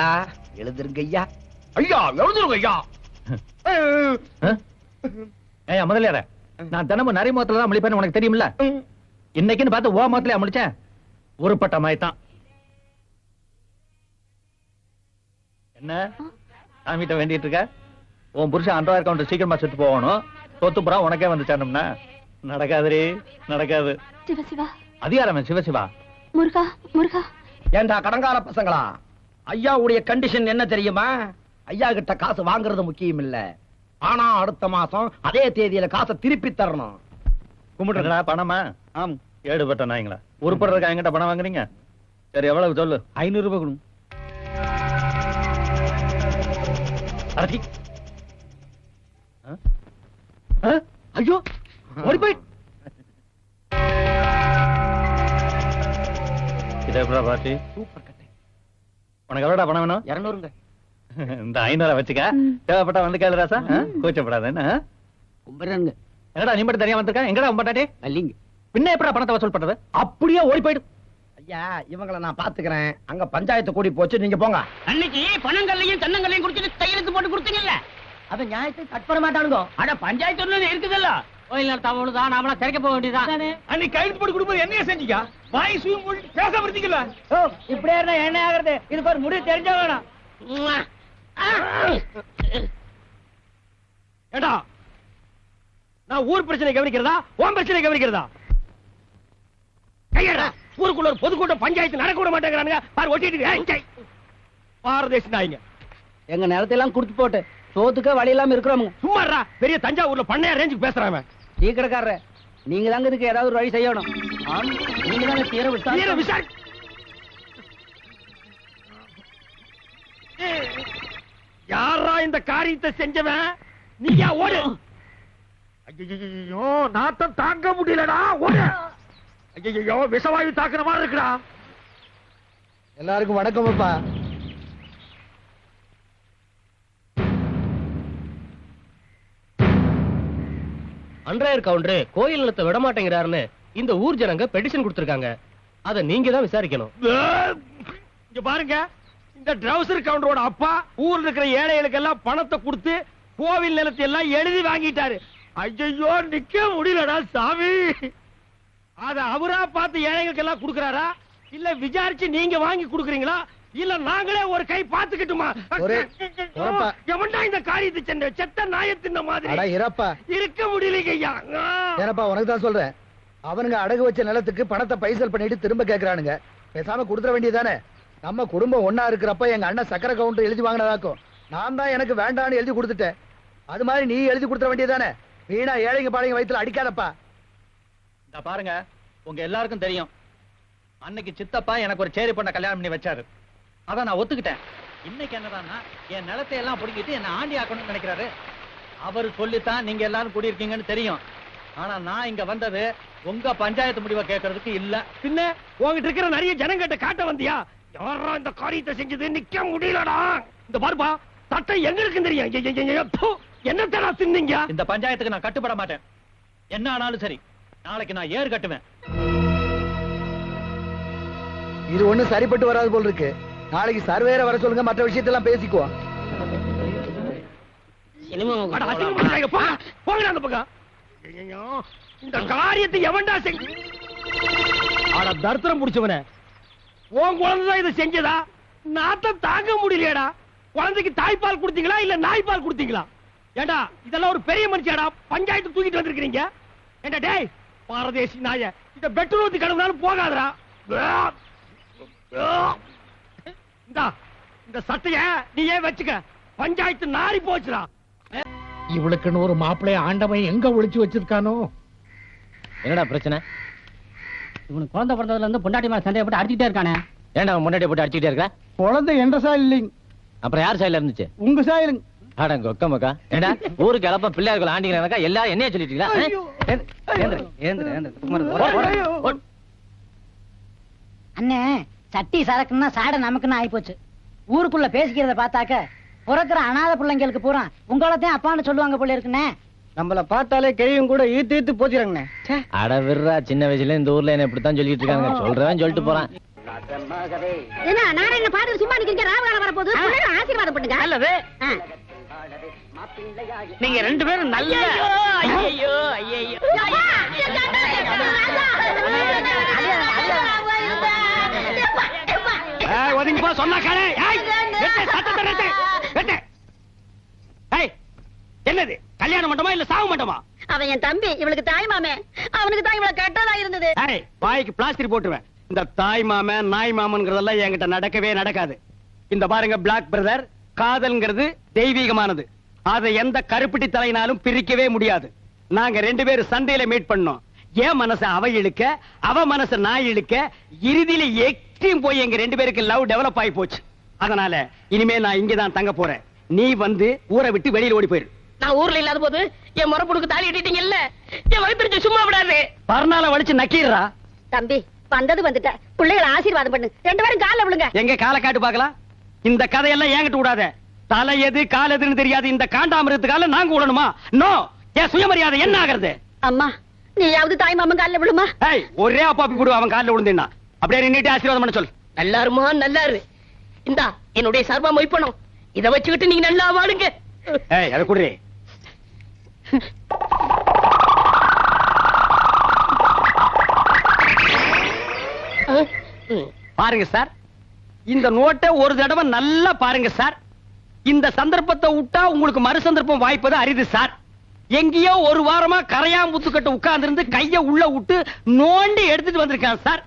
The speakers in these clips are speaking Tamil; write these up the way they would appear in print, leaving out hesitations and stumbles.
ஐயா எழுதுருங்க ஐயா. ஐயா எழுதுருங்க ஐயா. ஏய் முதலியார, நான் தினமும் நிறைய முகத்துல தான் முழிப்பேன்னு உனக்கு தெரியுமில்ல? இன்னைக்குன்னு பார்த்து ஓ முகத்திலே முழிச்சேன். உருப்பட்ட மாதிரி தான். என்ன சாமிட்ட வேண்டிட்டு இருக்க? உன் புருஷன் அன்றாயிரம் கவுண்டர் சீக்கிரமா செத்து போகணும். சொத்து புறா உனக்கே வந்து சேரணும்னா நடக்காதுரே, நடக்காது. சிவசிவா அதிகாரம் சிவசிவா. முருகா முருகா. ஏண்டா கடங்கால பசங்களா, ஐயாவுடைய கண்டிஷன் என்ன தெரியுமா? ஐயா கிட்ட காசு வாங்குறது முக்கியம் இல்ல, ஆனா அடுத்த மாசம் அதே தேதியில காசை திருப்பி தரணும். கும்பிட்டுறா பணமா? ஆம். ஏடுபட்ட நாய்ங்களா, உருப்படுறதுக்கு என்கிட்ட பணம் வாங்குறீங்க? சரி எவ்வளவு சொல்லு. 500 ரூபாய் கொடுங்க. அரசி. ஐயோ ஓடி போய் இதே பாட்டி. சூப்பர் கட்டை. உனக்கு எவ்வளோடா பணம் வேணும்? 200ங்க. இந்த 500 வச்சுக்க, தேவைப்பட்டா வந்து கேளு ராசா. கூச்சப்படாத. என்ன கும்பரங்க. எங்கடா நீ மட்டும் தனியா வந்திருக்க? எங்கடா உம்பட்டாட்டி? அல்லிங்க. பின்ன எப்படா பணத்தை வசூல் பண்றது? அப்படியே ஓடி போயிடு. ஐயா இவங்களை நான் பாத்துக்கிறேன், அங்க பஞ்சாயத்து கூடி போச்சு, நீங்க போங்க. அன்னைக்கு பணங்கள்லையும் தென்னங்கள்லையும் குடிச்சிட்டு கையெழுத்து போட்டு கொடுத்தீங்கல்ல, அத நியாயத்தை கட் பண்ண மாட்டானுங்க. அட பஞ்சாயத்து ஒண்ணு இருக்குதுல்ல, கோயில் நடத்தாமதான் நாமளா திறக்க போக வேண்டியதான். அன்னைக்கு கையெழுத்து போட்டு கொடுப்பது என்னைய செஞ்சீங்க? வாய் சுயம் பேச வருத்தீங்களா? இப்படியே இருந்தா என்ன ஆகுறது? இதுக்கு ஒரு முடிவு தெரிஞ்ச வேணும். ஏடா நான் ஊர் பிரச்சனை கவனிக்கிறதா உன் பிரச்சனை கவனிக்கிறதா? கையடா. ஊருக்குள்ள ஒரு பொதுக்கூட்டம் பஞ்சாயத்து நடக்க விட மாட்டேங்கிறானுங்க பாரு, ஒட்டிட்டு பாரதேசி நாய்ங்க. எங்க நிலத்தையெல்லாம் குடுத்து போட்டு சோத்துக்க வழி இல்லாம இருக்கிறோம். சும்மாறா, பெரிய தஞ்சாவூர்ல பண்ணையா ரேஞ்சுக்கு பேசுறாங்க. டீ கடைக்காரர, நீங்க தாங்க இதுக்கு ஏதாவது ஒரு வழி செய்யணும். நீங்க தாங்க தீர விசாரி. யாரா இந்த காரியத்தை செஞ்சவன்? நீயா ஓடு. ஐயோ நாத்தம் தாங்க முடியலடா, ஓடு. ஐயோ விஷவாயு தாக்குற மாதிரி இருக்குடா. எல்லாருக்கும் வணக்கம் அப்பா. அன்றாயர் கவுண்டர் கோயில் நிலத்தை விட மாட்டேங்கிறாருன்னு இந்த ஊர் ஜனங்க பெட்டிஷன் கொடுத்திருக்காங்க. அத நீங்க தான் விசாரிக்கணும். இங்க பாருங்க, இந்த ட்ரவுசர் கவுண்டரோட அப்பா ஊர்ல இருக்கிற ஏழைகளுக்கு எல்லாம் பணத்தை கொடுத்து கோவில் நிலத்தை எல்லாம் எழுதி வாங்கிட்டாரு. ஐயோ நிக்க முடியலடா சாமி. அத அவரா பார்த்து ஏழைகளுக்கு எல்லாம் கொடுக்கறாரா, இல்ல விசாரிச்சு நீங்க வாங்கி கொடுக்கறீங்களா, இல்ல நாங்களே ஒரு கை பாத்துக்கிட்டுமா? எவன்டா இந்த காரியத்தை செஞ்ச? செத்த நாயத்தின் மாதிரி இருக்க முடியலைங்க ஐயா. ஏனப்பா உனக்கு தான் சொல்றேன், அவனுங்க அடகு வச்ச நிலத்துக்கு பணத்தை பைசல் பண்ணிட்டு திரும்ப கேக்குறானுங்க. பேசாம கொடுத்துட வேண்டியதானே? நம்ம குடும்பம் ஒன்னா இருக்கிறப்ப எங்க அண்ணன் சக்கரை கவுண்டர் எழுதி வாங்கினதாக்கும், நான் தான் எனக்கு வேண்டான்னு எழுதி கொடுத்துட்டேன். அது மாதிரி நீ எழுதி கொடுத்துட வேண்டியதானே? வீணா ஏழைங்க பாளைங்க வயித்துல அடிக்காதப்பா. பாருங்க, உங்க எல்லாருக்கும் தெரியும், அன்னைக்கு சித்தப்பா எனக்கு ஒரு சேரி பொண்ண கல்யாணம் பண்ணி வச்சாரு. அதான் நான் ஒத்துக்கிட்டேன். இன்னைக்கு என்னதான்னா என் நிலத்தை எல்லாம் பிடிக்கிட்டு என்ன ஆண்டி ஆக்கணும்னு நினைக்கிறாரு. அவரு சொல்லித்தான் நீங்க எல்லாரும் கூடியிருக்கீங்கன்னு தெரியும். ஆனா நான் இங்க வந்தது உங்க பஞ்சாயத்து முடிவை கேட்கறதுக்கு இல்ல. பின்ன உங்ககிட்ட இருக்கிற நிறைய ஜனங்கிட்ட காட்ட வந்தியா? யாரா இந்த காரியத்தை செஞ்சது? நிக்க முடியலடா. இந்த பாருப்பா, சட்டம் எங்க இருக்குன்னு தெரியும். என்ன தடா தின்னீங்க? இந்த பஞ்சாயத்துக்கு நான் கட்டுப்பட மாட்டேன். என்ன ஆனாலும் சரி, நாளைக்கு நான் ஏறு கட்டுவேன். இது ஒண்ணும் சரிப்பட்டு வராது போல் இருக்கு. நாளைக்கு சர்வேர வர சொல்லுங்க, மற்ற விஷயத்தெல்லாம் பேசிக்குவோம். இந்த காரியத்தை எவன்டா செஞ்ச? தர்த்தரம் முடிச்சவன, உன் குழந்தைதான் இதை செஞ்சதா? நாத்தம் தாங்க முடியலையடா. குழந்தைக்கு தாய்ப்பால் கொடுத்தீங்களா இல்ல நாய்ப்பால் கொடுத்தீங்களா? ஏண்டா இதெல்லாம் ஒரு பெரிய மனுஷியாடா, பஞ்சாயத்து தூக்கிட்டு வந்திருக்கீங்க. ஏண்டா டேய் பாரதேசி நாய, இந்த பெட்ரோல் ஊத்தி கடவுளாலும் போகாதடா. இந்த சட்டைய நீயே வச்சுக்க, பஞ்சாயத்து நாரி போச்சுடா. இவளுக்குன்னு ஒரு மாப்பிள்ளைய ஆண்டவன் எங்க ஒளிச்சு வச்சிருக்கானோ? என்னடா பிரச்சனை? இவனுக்கு குழந்தை பிறந்ததுல இருந்து பொண்டாட்டி மேல சண்டையை போட்டு அடிச்சுட்டே இருக்கானே. ஏன்டா முன்னாடி போட்டு அடிச்சுட்டே இருக்க? குழந்தை எந்த சாயல் இல்லைங்க. அப்புறம் யார் சாயல இருந்துச்சு? உங்க சாயலுங்க. அடங்க ஒக்கமக்கா. ஏண்டா ஊருக்கு எலப்ப பிள்ளையார்கள் ஆண்டிங்கிறாங்க, எல்லாரும் என்னைய சொல்லிட்டீங்களா? அண்ணே சட்டி சரக்குன்னா சாட நமக்குன்னு ஆயிப்போச்சு. ஊருக்குள்ள பேசிக்கிறத பார்த்தாக்க பிறக்கிற அனாதை பிள்ளைங்களுக்கு பூரா உங்களத்தையும் அப்பான்னு சொல்லுவாங்க போல இருக்குண்ணே. நம்மள பார்த்தாலே கேயும் கூட ஈத்து போச்சுறாங்கண்ணே. அட விடுறா, சின்ன வயசுல இந்த ஊர்ல என்ன இப்படித்தான் சொல்லிட்டு இருக்காங்க. சொல்றவன் சொல்லிட்டு போறான். என்ன நாராயண பாட்டு சும்மா நிக்கிறீங்க, ராவகாலம் வரப்போகுது, பிள்ளைகளை ஆசீர்வாதம் பண்ணுங்க. நல்லது. நீங்க ரெண்டு பேரும் நல்ல ஐயோ ஐயோ ஒதுங்கி போ சொன்னா கடை. என்னது கல்யாண மண்டபமா இல்ல சாவு மண்டபமா? அவன் என் தம்பி, இவளுக்கு தாய் மாமே, அவனுக்கு தான் இவ்வளவு கெட்டதா இருந்தது. வாய்க்கு பிளாஸ்டிக் போட்டுவேன். இந்த தாய் மாமன் நாய் மாமன்கிறதெல்லாம் என்கிட்ட நடக்கவே நடக்காது. இந்த பாருங்க பிளாக் பிரதர், காதல்ங்கிறது தெய்வீகமானது. அதை எந்த கருப்பிட்டி தலையினாலும் பிரிக்கவே முடியாது. நாங்க ரெண்டு பேரும் சண்டையில மீட் பண்ணோம். என் மனசை அவ இழுக்க, அவ மனசை நான் இழுக்க, இறுதியில எக்ஸ்ட்ரீம் போய் எங்க ரெண்டு பேருக்கு லவ் டெவலப் ஆகி போச்சு. அதனால இனிமே நான் இங்கதான் தங்க போறேன். நீ வந்து ஊரை விட்டு வெளியில ஓடி போயிரு. நான் ஊர்ல இல்லாத போது என் முறப்புடுக்கு தாலி கட்டிட்டீங்க இல்ல, என் வயிற்று சும்மா விடாது. பர்னால வலிச்சு நக்கீரா. தம்பி வந்தது வந்துட்ட, பிள்ளைகளை ஆசீர்வாதம் பண்ணு, ரெண்டு பேரும் கால விழுங்க. எங்க காலை காட்டு பாக்கலாம். இந்த கதையெல்லாம் ஏங்கிட்டு விடாத. தலை எது கால் எதுன்னு தெரியாது இந்த காண்டாமிருத்துக்கால நாங்க விடணுமா? நோ. என் சுயமரியாதை என்ன ஆகிறது? அம்மா நீயாவது தாய் மாமன் கால விழுமா? ஒரே அப்பாப்பி கூட அவன் காலில் விழுந்தா அப்படியே நின்னுட்டு ஆசீர்வாதம் பண்ண சொல். நல்லாருமா நல்லாரு. இந்தா என்னுடைய சர்வா மொய்ப்பணும், இத வச்சுக்கிட்டு நீங்க நல்லா வாடுங்க. அதை குடுறே. பாருங்க சார், இந்த நோட்டை ஒரு தடவை நல்லா பாருங்க சார். இந்த சந்தர்ப்பத்தை விட்டா உங்களுக்கு மறு சந்தர்ப்பம் வாய்ப்பது அரிது சார். எங்கேயோ ஒரு வாரமா கரையாம்புத்து கட்ட உட்கார்ந்து இருந்து கைய உள்ள விட்டு நோண்டி எடுத்துட்டு வந்திருக்கான் சார்.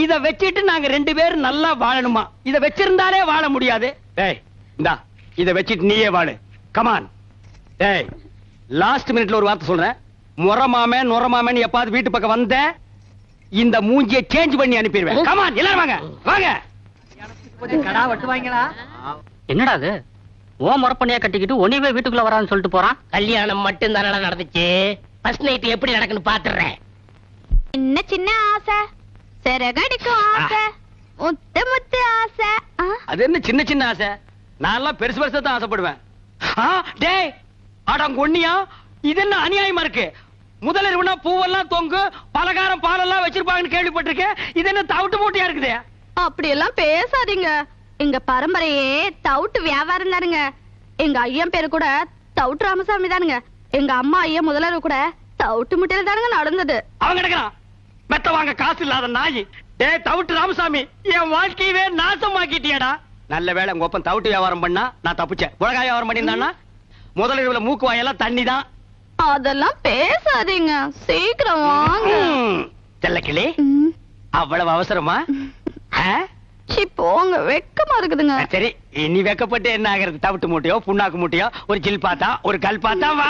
இத வச்சிட்டு நாங்க ரெண்டு பேரும் நல்லா வாழணுமா? இத வச்சிருந்தாலே வாழ முடியாது. இந்தா இத வச்சிட்டு நீயே வாழு. கமான். லாஸ்ட் மினிட்ல ஒரு வார்த்தை சொல்றேன். நொரமாமன் எப்பாவது வீட்டு பக்கம் வந்த இந்த மூஞ்சியை சேஞ்ச் பண்ணி அனுப்பிடுவேன். கமான் எல்லாரும் வாங்க வாங்க. கடா வெட்டுவாங்களா? என்னடா அது? ஓ முறப்பண்ணியா கட்டிக்கிட்டு ஒனிவே வீட்டுக்குள்ள வரான்னு சொல்லிட்டு போறான். கல்யாணம் மட்டும் தானடா நடந்துச்சு, ஃபர்ஸ்ட் நைட் எப்படி நடக்குன்னு பாத்துறேன். சின்ன சின்ன ஆசை, சிறகடிக்கும் ஆசை, முத்து முத்து ஆசை. அது என்ன சின்ன சின்ன ஆசை? நான் பெருசு பெருசா தான் ஆசைப்படுவேன். டேய் அடங்கொன்னியா, இது என்ன அநியாயமா இருக்கு? முதலிரவுனா பூவெல்லாம் தொங்கு, பலகாரம் பாலெல்லாம் வச்சிருப்பாங்கன்னு கேள்விப்பட்டிருக்கேன். இது என்ன தவிட்டு மூட்டையா இருக்குது? அப்படி எல்லாம் பேசாதீங்க. எங்க பரம்பரையே தவுட்டு வியாபாரம் தானுங்க. எங்க ஐயன் பேரு கூட தவுட்டு ராமசாமி தானுங்க. எங்க அம்மா ஐயா முதலரு கூட தவுட்டு முட்டையில தானுங்க நடந்தது. அவன் கிடக்குறான் மெத்த வாங்க காசு இல்லாத நாய். டேய் தவுட்டு ராமசாமி, என் வாழ்க்கையவே நாசமாக்கிட்டியடா. நல்ல வேளை உங்க ஒப்பன் தவுட்டு வியாபாரம் பண்ணா நான் தப்பிச்சேன். உலகாய வியாபாரம் பண்ணியிருந்தான்னா முதலிரவுல மூக்கு வாயெல்லாம் தண்ணி தான். அதெல்லாம் பேசாதீங்க, சீக்கிரம் வாங்க. செல்லக்கிளி, அவ்வளவு அவசரமா? போங்க, வெக்கமா இருக்குதுங்க. சரி நீ வெக்கப்பட்டு என்ன ஆகிறது? தவிட்டு மூட்டையோ புண்ணாக்கு மூட்டையோ ஒரு ஜில் பாத்தா ஒரு கல் பாத்தா வா.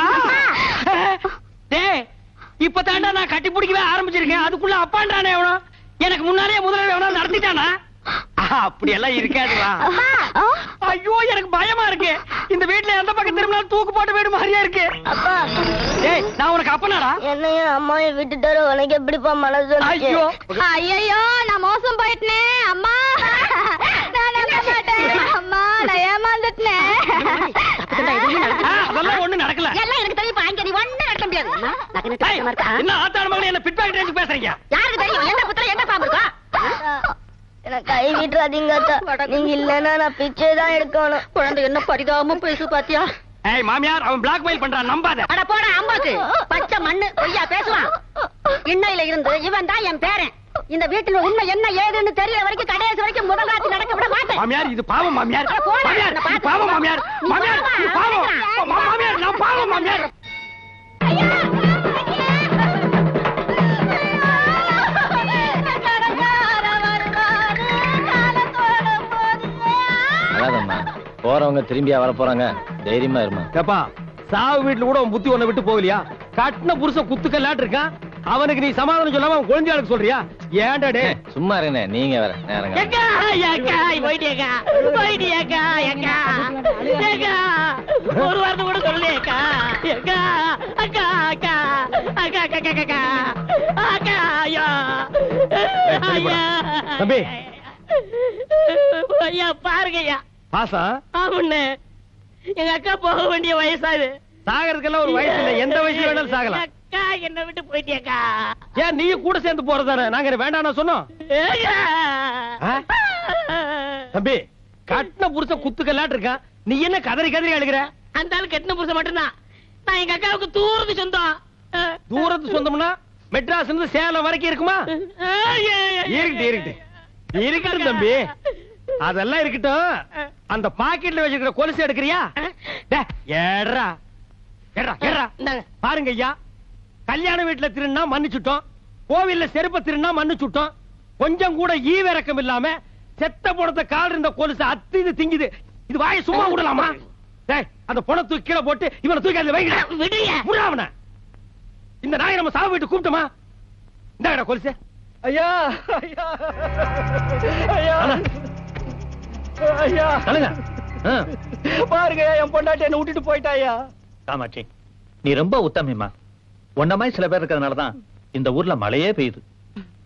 இப்பதாண்டா நான் கட்டி பிடிக்கவே ஆரம்பிச்சிருக்கேன், அதுக்குள்ள அப்பான்றானே எவனோ. எனக்கு முன்னாலே முதல்ல எவனோ நடத்திட்டானா? அப்படி எல்லாம் இருக்காது வா. ஐயோ எனக்கு பயமா இருக்கு. இந்த வீட்டுல எந்த பக்கம் திரும்பினாலும் தூக்கு போட்டு வீடு மாதிரியா இருக்கு. டேய் நான் உனக்கு அப்பனாடா? என்னையும் அம்மாவையும் விட்டுட்டாரு, உனக்கு எப்படிப்பா மனசு? ஐயோ ஐயோ நான் மோசம் போயிட்டேனே அம்மா. நான் நம்ப மாட்டேன் அம்மா, நான் ஏமாந்துட்டேன். அதெல்லாம் ஒண்ணு நடக்கல. எல்லாம் எனக்கு தெரியும், அங்க நீ ஒண்ணு நடக்க முடியாது. என்ன ஆத்தாட மகளே என்ன பிட் பாக்கெட் பேசுறீங்க? யாருக்கு தெரியும் என்ன புத்திர என்ன பாம்பு இருக்கா? எனக்கு கை விட்டுறாதீங்க, நீங்க இல்லன்னா நான் பிச்சை தான் எடுக்கணும். குழந்தை என்ன பரிதாபமா பேசு பாத்தியா? ஏய் மாமியார், அவன் பிளாக்மெயில் பண்றான், நம்பாத. அட போடா அம்பாக்கு, பச்சை மண்ணு பொய்யா பேசுவான். இன்னையில இருந்து இவன் தான் என் பேரன். இந்த வீட்டுல உண்மை என்ன ஏதுன்னு தெரியற வரைக்கும் கடைசி வரைக்கும் முதல் ராத்தி நடக்க விட மாட்டேன். மாமியார் இது பாவம் மாமியார். மாமியார் இது பாவம் மாமியார். மாமியார் இது பாவம். மாமியார் நான் பாவம் மாமியார். போறவங்க திரும்பியா வர போறாங்க, தைரியமா இருமா. ஏப்பா சாவு வீட்டுல கூட உன் புத்தி ஒண்ணு விட்டு போகலையா? கட்டின புருஷன் குத்துக்கல்லாட்டு இருக்கான், அவனுக்கு நீ சமாதானம் சொல்லாம அவன் குழந்தையாளுக்கு சொல்றியா? ஏன்டா டே சும்மா இருங்க, நீங்க வேற நேரங்க. ஒரு வார்த்தை கூட சொல்லேக்கா. தம்பி ஐயா பாருங்கய்யா. பாசா ஆமாண்ணே, எங்க அக்கா போக வேண்டிய வயசாது. சாகறதுக்கெல்லாம் ஒரு வயசு இல்ல, எந்த வயசுல வேணாலும் சாகலாம். அக்கா என்ன விட்டு போயிட்டியக்கா. ஏன் நீ கூட சேர்ந்து போறதானே? நாங்க வேண்டாம் சொன்னோம். தம்பி கட்டின புருஷ குத்துக்கல்லாட்டு இருக்கான், நீ என்ன கதறி கதறி அழுகிற? அந்த ஆள் கெட்டின புருஷன் மட்டும்தான். நான் எங்க அக்காவுக்கு தூரத்து சொந்தம். தூரத்து சொந்தம்னா மெட்ராஸ்ல இருந்து சேலம் வரைக்கும் இருக்குமா? இருக்கட்டும் தம்பி, அதெல்லாம் இருக்கட்டும். அந்த பாக்கெட்ல வச்சிருக்கிற கொலுசு எடுக்கிறியா? ஏறா ஏறா ஏறா. பாருங்க ஐயா, கல்யாண வீட்டுல திருநா மன்னிச்சுட்டோம், கோவில்ல செருப்ப திருநா மன்னிச்சுட்டோம். கொஞ்சம் கூட ஈவிரக்கம் இல்லாம செத்த பணத்தை கால் இருந்த கொலுசு அத்து இது திங்குது. இது வாயை சும்மா விடலாமா? அந்த பணம் தூக்கி கீழே போட்டு இவனை தூக்கி அதுல வைக்க. இந்த நாயை நம்ம சாவு வீட்டு கூப்பிட்டோமா? இந்த கொலுசு. ஐயா ஐயா ஐயா ஐயா பாருங்க, என் பொண்டாட்டி என்ன விட்டுட்டு போயிட்டாயா. காமாட்சி, நீ ரொம்ப உத்தமியம்மா. உன்ன மாதிரி சில பேர் இருக்கிறதுனாலதான் இந்த ஊர்ல மழையே பெய்யுது.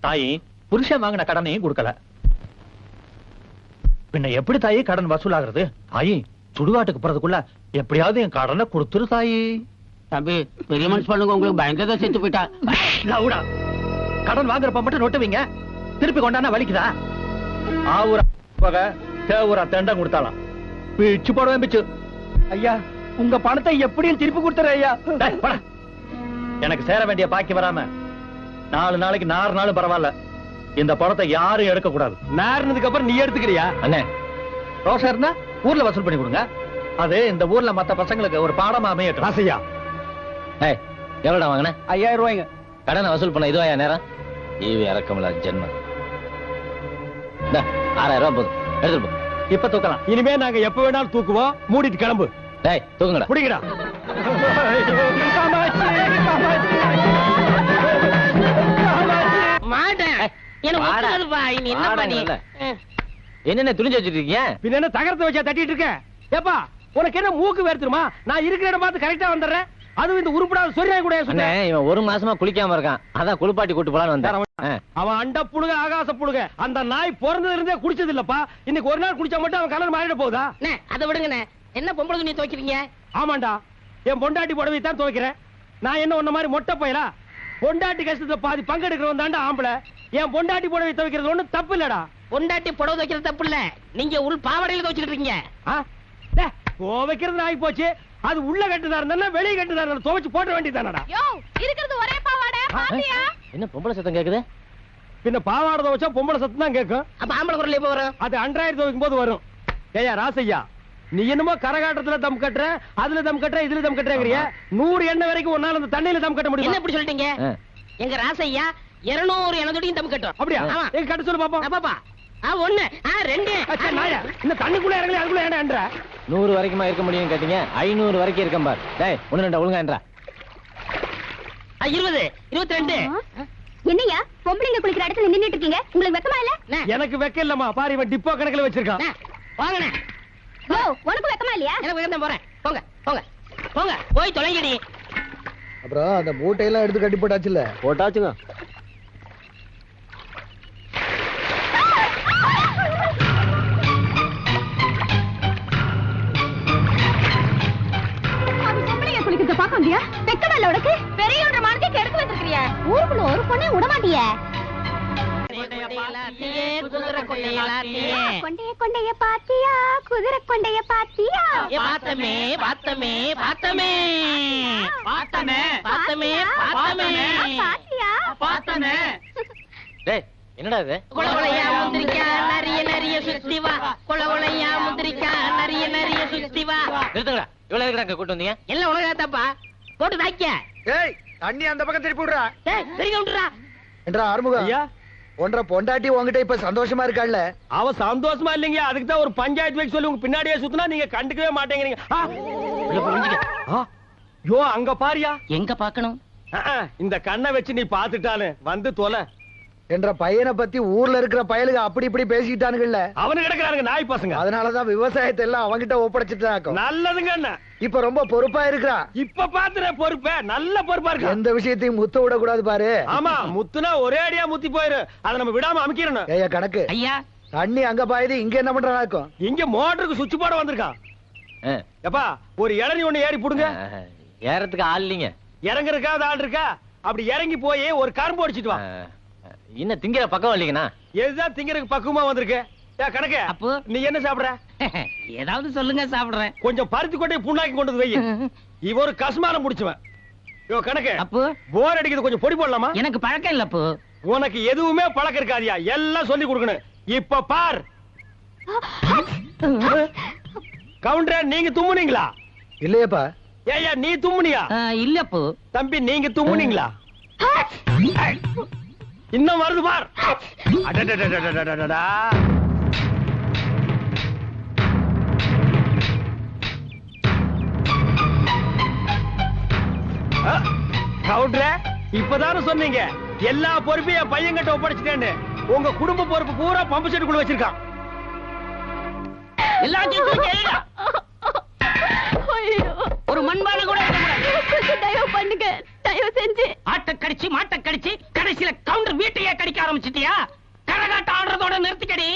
தாயி புருஷன் வாங்கின கடனையும் கொடுக்கல. பின்ன எப்படி தாயி கடன் வசூலாகிறது? தாயி சுடுகாட்டுக்கு போறதுக்குள்ள எப்படியாவது என் கடனை கொடுத்துரு தாயி. தம்பி, பெரிய மனுஷன் பண்ணுங்க, உங்களுக்கு பயந்ததான் செத்து போயிட்டா. லவுடா, கடன் வாங்குறப்ப மட்டும் நொட்டுவீங்க, திருப்பி கொண்டானா வலிக்குதா? ஆவுரா பக தேவுரா தண்டம் கொடுத்தாலாம் பிச்சு போடுவேன் பிச்சு. ஐயா, உங்க பணத்தை எப்படியும் திருப்பி கொடுத்துற ஐயா. எனக்கு சேர வேண்டிய பாக்கி வராம 4 நாளைக்கு 4 நாளும் பரவாயில்ல, இந்த பணத்தை யாரும் எடுக்க கூடாது. நேர்னதுக்கு அப்புறம் நீ எடுத்துக்கிறியா? அண்ணே, ரோஷா இருந்தா ஊர்ல வசூல் பண்ணி கொடுங்க. அது இந்த ஊர்ல மத்த பசங்களுக்கு ஒரு பாடமா அமையட்டும். ராசையா, எவ்வளோடா வாங்கின? 5000 ரூபாய்ங்க. கடனை வசூல் பண்ண இதுவா நேரம்? ஈவி இறக்கமில்ல ஜென்மம். 6000 ரூபாய் போதும், எடுத்துட்டு போ. இப்ப தூக்கலாம். இனிமே நாங்க எப்ப வேணாலும் தூக்குவோம். மூடிட்டு கிளம்பு. தூக்குங்கடா. புடிங்கடா. மாட்டேன். என்னென்ன துணிஞ்சு வச்சிட்டு இருக்கீங்க? பின்ன என்ன தகரத்தை வச்சா தட்டிட்டு இருக்க? ஏப்பா, உனக்கு என்ன மூக்கு வேர்த்துருமா? நான் இருக்கிற இடம் பார்த்து கரெக்டா வந்துடுறேன். அதுவும் இந்த உருப்படாத சொரியா கூட இவன் 1 மாசமா குளிக்காம இருக்கான், அதான் குளிப்பாட்டி கூட்டு போலான்னு வந்தேன். அவன் அண்ட புழுக ஆகாச புழுக. அந்த நாய் பிறந்ததுல இருந்தே குடிச்சது இல்லப்பா. இன்னைக்கு ஒரு நாள் குடிச்சா மட்டும் அவன் கலர் மாறிட போகுதா? அதை விடுங்கண்ணே. என்ன பொம்பளை துணி துவைக்கிறீங்க? ஆமாண்டா, என் பொண்டாட்டி புடவை தான் துவைக்கிறேன். நான் என்ன உன்ன மாதிரி மொட்டை பையலா? பொண்டாட்டி கஷ்டத்துல பாதி பங்கெடுக்கிறவன் தாண்டா ஆம்பளை. என் பொண்டாட்டி புடவை துவைக்கிறது ஒண்ணும் தப்பு இல்லடா. பொண்டாட்டி புடவை துவைக்கிறது தப்பு இல்ல, நீங்க உள் பாவாடையில துவைச்சிட்டு இருக்கீங்க. துவைக்கிறது ஆகி போச்சு. அது உள்ள கட்டுதா இருந்தா வெளியே கட்டுதா இருந்தா துவைச்சு போட வேண்டியதானடா. இருக்கிறது ஒரே பாவாடை, பாத்தியா? என்ன பொம்பளை சத்தம் கேக்குது? பின்ன பாவாடை துவைச்சா பொம்பளை சத்தம் தான் கேட்கும். அப்ப ஆம்பளை குரல் எப்ப வரும்? அது அன்றாயிரம் துவைக்கும் போது வரும். ஏயா ராசையா, நீ என்னமோ கரகாட்டத்துல தம் கட்டுற, அதுல தம் கட்டுற, இதுல தம் கட்டுறங்கிறிய. 100 எண்ணெய் வரைக்கும் ஒன்னால அந்த தண்ணியில தம் கட்ட முடியும். என்ன இப்படி சொல்லிட்டீங்க? எங்க ராசையா 200 எண்ணெய் தம் கட்டும். அப்படியா? எங்க கட்ட சொல்லு பாப்போம். பாப்பா, 1 2 இந்த தண்ணிக்குள்ள இறங்கல, அதுக்குள்ள ஏன்டா 100 வரைக்குமா இருக்க முடியும் கேட்டீங்க? 500 வரைக்கும் இருக்கேன் பார். டேய், 1 ஒழுங்கா என்றா. 20 22. என்னையா பொம்பளைங்க குளிக்கிற இடத்துல நின்னுட்டு இருக்கீங்க? உங்களுக்கு வெக்கமா இல்ல? எனக்கு வெக்க இல்லம்மா. பாரு, இவன் டிப்போ கணக்குல வச்சிருக்கான். வாங்கண்ணே. ஓ, உனக்கு வெக்கமா இல்லையா? எனக்கு வெக்கம் தான். போறேன். போங்க போங்க போங்க, போய் தொலைங்கடி. அப்புறம் அந்த மூட்டையெல்லாம் எடுத்து கட்டி போட்டாச்சுல்ல? போட்டாச்சுங்க. குளிக்கிறத பாக்க முடியா? வெக்கமா இல்ல உனக்கு? பெரியவன்ற மாதிரி கெடுத்து வச்சிருக்கிறிய. ஊருக்குள்ள ஒரு பொண்ணே விட மாட்டிய. குதிரை கொண்டையலாத்தியே, கொண்டைய கொண்டைய பாத்தியா? குதிரை கொண்டைய பாத்தியா? பார்த்தமே பார்த்தமே பார்த்தமே பார்த்தமே பார்த்தமே பார்த்தமே பாத்தியா? பார்த்தமே. டேய், என்னடா இது? கொலகொலையா முந்திரிக்கா நிறைய நிறைய சுத்தி வா. கொலகொலையா முந்திரிக்கா நிறைய நிறைய சுத்தி வா. நிறுத்துங்கடா. இவ்வளவு எதுக்குடா இங்க கூட்டு வந்தீங்க? எல்லாம் உனக்கு தப்பா போட்டு தாய்க்க. ஏய், தண்ணி அந்த பக்கம் திருப்பி விடுறா. தெரியும் விட்டுறா. என்றா ஆறுமுகம், ஐயா, ஒன்றரை பொண்டாட்டி உங்ககிட்ட இப்ப சந்தோஷமா இருக்காள்ல? அவ சந்தோஷமா இல்லைங்க. அதுக்கு தான் ஒரு பஞ்சாயத்து வைக்க சொல்லி உங்க பின்னாடியே சுத்தினா நீங்க கண்டுக்கவே மாட்டேங்கிறீங்க. யோ, அங்க பாரியா. எங்க பாக்கணும்? இந்த கண்ணை வச்சு நீ பாத்துட்டானு வந்து தொலை. என்ற பையனை பத்தி ஊர்ல இருக்கிற பயலுக அப்படி இப்படி பேசிக்கிட்டானுங்கல்ல. அவனு கிடக்குறானுங்க நாய் பசங்க. அதனாலதான் விவசாயத்தை எல்லாம் அவங்கிட்ட ஒப்படைச்சிட்டாக்கும். நல்லதுங்க அண்ணா. இப்ப ரொம்ப பொறுப்பா இருக்கிறா. இப்ப பாத்துற பொறுப்ப நல்ல பொறுப்பா இருக்கு. எந்த விஷயத்தையும் முத்த விட கூடாது பாரு. ஆமா, முத்துனா ஒரே அடியா முத்தி போயிரு. அதை நம்ம விடாம அமைக்கிறோம். ஏயா கணக்கு, ஐயா தண்ணி அங்க பாயுது, இங்க என்ன பண்றாக்கும்? இங்க மோட்டருக்கு சுவிட்ச் போட வந்திருக்கான். எப்பா, ஒரு இளநி ஒண்ணு ஏறி புடுங்க. ஏறத்துக்கு ஆள் இல்லைங்க. இறங்குறதுக்காவது ஆள் இருக்கா? அப்படி இறங்கி போய் ஒரு கரும்பு அடிச்சிட்டு வா. என்ன திங்கிற பக்கம் இல்லைங்கண்ணா? எதுதான் திங்கறதுக்கு பக்குவமா வந்திருக்கு. கணக்கு அப்போ நீ என்ன சாப்பிடுற? ஏதாவது சொல்லுங்க, சாப்பிடுறேன். கொஞ்சம் பருத்தி கொட்டை புண்ணாக்கி கொண்டு வை. இவ ஒரு கஸ்மாலம் முடிச்சுவன். யோ கணக்கு அப்போ போர் அடிக்குது, கொஞ்சம் பொடி போடலாமா? எனக்கு பழக்கம் இல்ல அப்போ. உனக்கு எதுவுமே பழக்கம் இருக்காதியா, எல்லாம் சொல்லி கொடுக்கணும். இப்ப பார் கவுண்டர், நீங்க தும்முனீங்களா? இல்லையப்பா. ஏய்யா நீ தும்முனியா? இல்ல அப்போ. தம்பி நீங்க தும்முனீங்களா? இன்னும் வருது பார். அடடடடடடடடா. கவுண்டர், இப்பதானே சொன்னீங்க எல்லா பொறுப்பையும் என் பையன் கிட்ட ஒப்படைச்சிட்டேன்னு. உங்க குடும்ப பொறுப்பு பூரா பம்பு செட்டுக்குள்ள வச்சிருக்கான். ஒரு மண்பானை கூட தயவு பண்ணுங்க, தயவு செஞ்சு. ஆட்ட கடிச்சு மாட்ட கடிச்சு கடைசியில கவுண்டர் வீட்டையே கடிக்க ஆரம்பிச்சிட்டியா? கரகாட்ட ஆடுறதோட நிறுத்திக்கடி.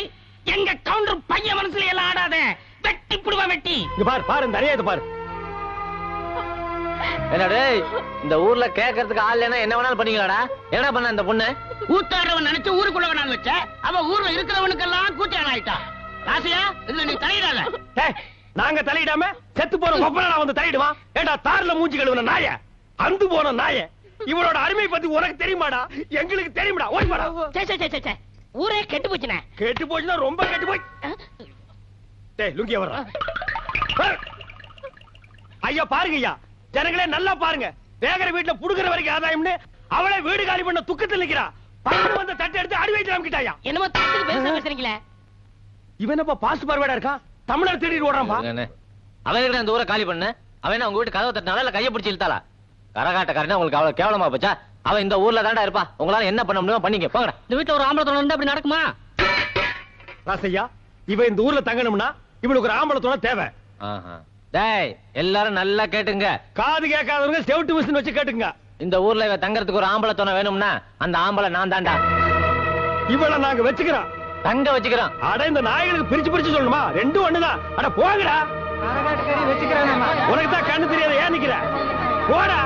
எங்க கவுண்டர் பையன் மனசுல எல்லாம் ஆடாத, வெட்டி புடுவ வெட்டி. இங்க பாரு பாரு, நிறைய இது பாரு. என்னடே இந்த ஊர்ல கேட்கறதுக்கு ஆள் இல்லைன்னா என்ன வேணாலும் பண்ணீங்களாடா? என்ன பண்ண இந்த பொண்ணு? ஊத்தாடுறவன் நினைச்சு ஊருக்குள்ள வேணாலும் வச்ச, அவ ஊர்ல இருக்கிறவனுக்கெல்லாம் கூட்டியான் ஆயிட்டா. ராசியா, இதுல நீ தலையிடாத. நாங்க தலையிடாம செத்து போற கொப்பனா வந்து தலையிடுவான். ஏண்டா தார்ல மூஞ்சி கழுவுன நாய, அந்து போன நாய, இவளோட அருமை பத்தி உனக்கு தெரியுமாடா? எங்களுக்கு தெரியுமாடா? ஓடி வாடா. சே ஊரே கெட்டு போச்சுனே. கெட்டு போச்சுன்னா ரொம்ப கெட்டு போய். டேய் லுங்கிய வர்றா. ஐயா பாருங்க ஐயா, ஜனங்களே நல்லா பாருங்க. வேகர வீட்டுல புடுகிற வரைக்கும் ஆதாயம்னு அவளே வீடு காலி பண்ண துக்கத்தில் நிக்கிறா. பையன் வந்து தட்டை எடுத்து அடி வைத்து நம்பிட்டாயா. என்னமோ தட்டுக்கு பேச பேசுறீங்களே. இவன் அப்ப பாஸ் பார்வையா இருக்கான், தமிழர் தேடி ஓடுறான்பா. அவன் கிட்ட அந்த ஊரை காலி பண்ண, அவன் உங்க வீட்டு கதவை தட்டினால இல்ல கையை பிடிச்சி இழுத்தாளா? கரகாட்டக்காரனா உங்களுக்கு அவ்வளவு கேவலமா போச்சா? அவன் இந்த ஊர்ல தாண்டா இருப்பா. உங்களால என்ன பண்ண முடியுமோ பண்ணீங்க போங்கடா. இந்த வீட்டுல ஒரு ஆம்பளை தோணை அப்படி நடக்குமா? ராசையா, இவ இந்த ஊர்ல தங்கணும்னா இவளுக்கு ஒரு ஆம்பளை துணை தேவை. டேய் எல்லாரும் நல்லா கேட்டுங்க. காது கேட்காதவங்க செவுட்டு மிஷின் வச்சு கேட்டுங்க. இந்த ஊர்ல இவ தங்கறதுக்கு ஒரு ஆம்பளை துணை வேணும்னா அந்த ஆம்பளை நான் தாண்டா. இவளை நாங்க வச்சுக்கிறோம், தங்க வச்சுக்கிறோம். அட இந்த நாய்களுக்கு பிரிச்சு பிரிச்சு சொல்லணுமா? ரெண்டும் ஒண்ணுதான். அட போங்கடா. உனக்கு தான் கண்ணு தெரியாத, ஏன் நிக்கிற? போடா.